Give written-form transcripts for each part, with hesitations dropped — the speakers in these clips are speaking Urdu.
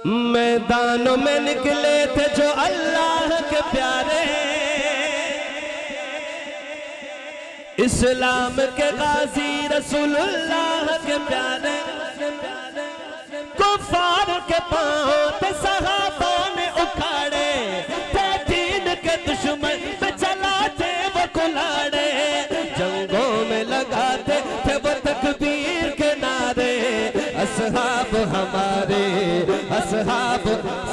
میدانوں میں نکلے تھے جو اللہ کے پیارے، اسلام کے غازی رسول اللہ کے پیارے، کفار کے پاؤں تھے صحابہ نے اکھاڑے، تھے دین کے دشمن پہ چلاتے وہ کلاڑے، جنگوں میں لگاتے تھے وہ تکبیر کے نعرے، اصحاب ہمارے، اصحاب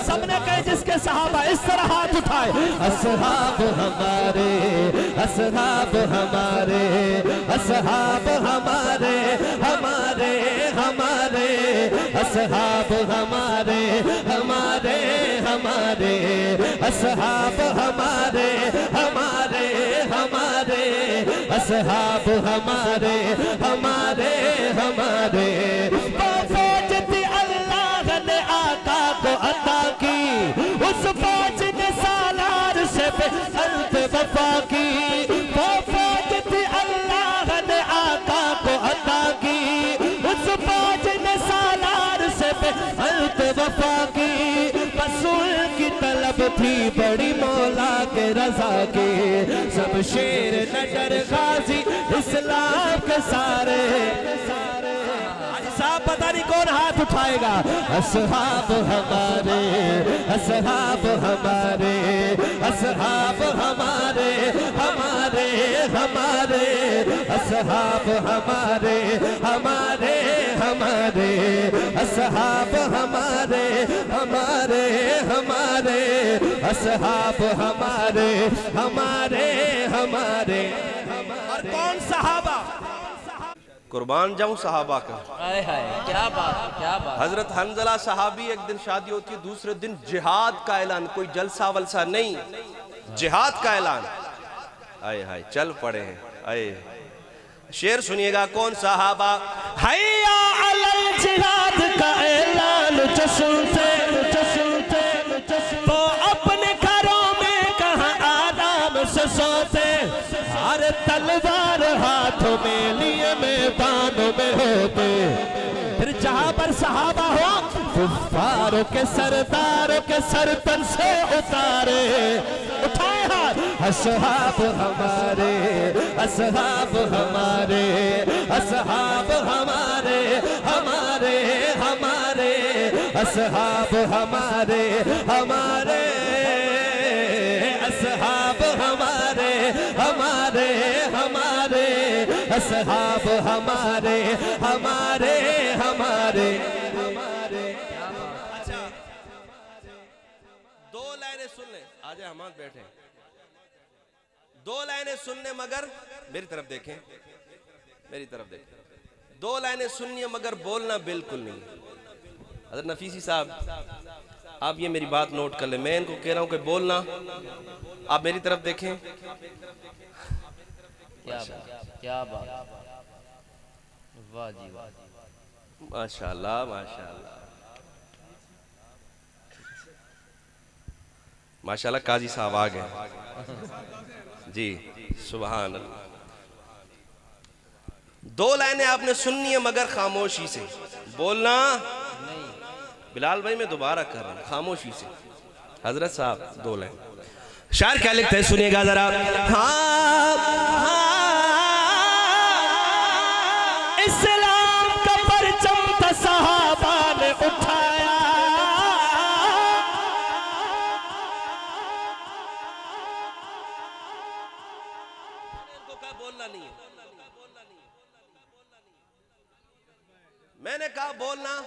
سب نے کہے جس کے صحابہ اس طرح ہاتھ اٹھائے، اصحاب ہمارے، اصحاب ہمارے، اصحاب ہمارے، ہمارے ہمارے، اصحاب ہمارے، ہمارے ہمارے، اصحاب ہمارے، ہمارے ہمارے، اصحاب ہمارے، ہمارے ہمارے، وہ فوج تھی اللہ نے آقا کو عطا کی، اس فوج نے سالار سے بے حد وفا کی، وہ فوج تھی اللہ نے آقا کو عطا کی، اس فوج نے سالار سے بے حد وفا کی، رسول کی طلب تھی بڑی مولا کے رضا کی، سب شیر نڈر غازی اسلام کے سارے، صاحب پتہ نہیں کون ہاتھ اٹھائے گا، اصحاب ہمارے، اصحاب ہمارے، اصحاب ہمارے، ہمارے ہمارے، اصحاب ہمارے، ہمارے ہمارے، اصحاب ہمارے، ہمارے ہمارے، اصحاب ہمارے، ہمارے ہمارے۔ اور کون صحابہ؟ قربان جاؤں صحابہ کا، کیا بات، کیا بات۔ حضرت حنظلہ صحابی، ایک دن شادی ہوتی ہے، دوسرے دن جہاد کا اعلان، کوئی جلسہ ولسہ نہیں، جہاد کا اعلان، آئے ہائے چل پڑے ہیں، آئے شعر سنیے گا، کون صحابہ؟ حیا علی الجہاد کا اعلان جو سنتے وہ اپنے گھروں میں کہاں آرام سے سوتے، ہر تلوار ہاتھوں میں لیے میدانوں میں ہوتے، پھر جہاں پر صحابہ ہو کفاروں کے سرداروں کے سر پر سے اتارے، اٹھائے ہاتھ، اصحاب ہمارے، اصحاب ہمارے، اصحاب ہمارے، ہمارے ہمارے، اصحاب ہمارے، ہمارے، اصحاب ہمارے، ہمارے ہمارے، اصحاب ہمارے، ہمارے ہمارے۔ اچھا دو لائنیں سن لیں، آجائے ہم بیٹھے، دو لائنیں سننے مگر میری طرف دیکھیں، میری طرف دیکھیں، دو لائنیں سننی مگر بولنا بالکل نہیں۔ حضرت نفیسی صاحب آپ یہ میری بات نوٹ کر لیں، میں ان کو کہہ رہا ہوں کہ بولنا، آپ میری طرف دیکھیں، کیا بات، واہ جی واہ، ماشاءاللہ ماشاءاللہ ماشاءاللہ، قاضی صاحب آگئے جی، سبحان اللہ۔ دو لائنیں آپ نے سننی ہے مگر خاموشی سے، بولنا بلال بھائی میں دوبارہ کر رہا ہوں، خاموشی سے۔ حضرت صاحب دو لائن، شاعر کیا لکھتے ہیں سنیے گا ذرا، اسلام کا پرچم تھا صحابہ نے اٹھایا، بولنا نہیں، میں نے کہا بولنا۔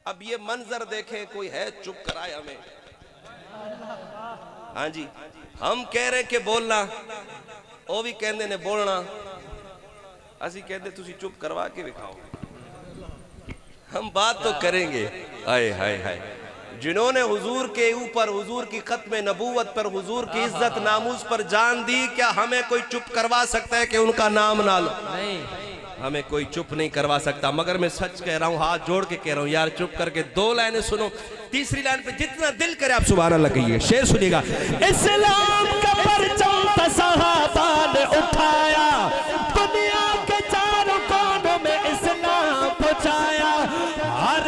اب یہ منظر دیکھیں، کوئی ہے چپ کرائے ہمیں، ہاں جی ہم کہہ رہے کہ بولنا، وہ بھی کہندے نے بولنا، اسی کہندے تسی چپ کروا کے دکھاؤ، ہم بات تو کریں گے۔ آئے ہائے ہائے، جنہوں نے حضور کے اوپر، حضور کی ختم نبوت پر، حضور کی عزت ناموس پر جان دی، کیا ہمیں کوئی چپ کروا سکتا ہے کہ ان کا نام نہ لو؟ نہیں، ہمیں کوئی چپ نہیں کروا سکتا، مگر میں سچ کہہ رہا ہوں، ہاتھ جوڑ کے کہہ رہا ہوں، یار چپ کر کے دو لائنیں سنو، تیسری لائن پہ جتنا دل کرے آپ سبحان اللہ کہیے، شعر سنیے گا، اسلام کا پرچم تھا صحابہ نے اٹھایا، دنیا کے چاروں کونوں میں اسلام پہنچایا، ہر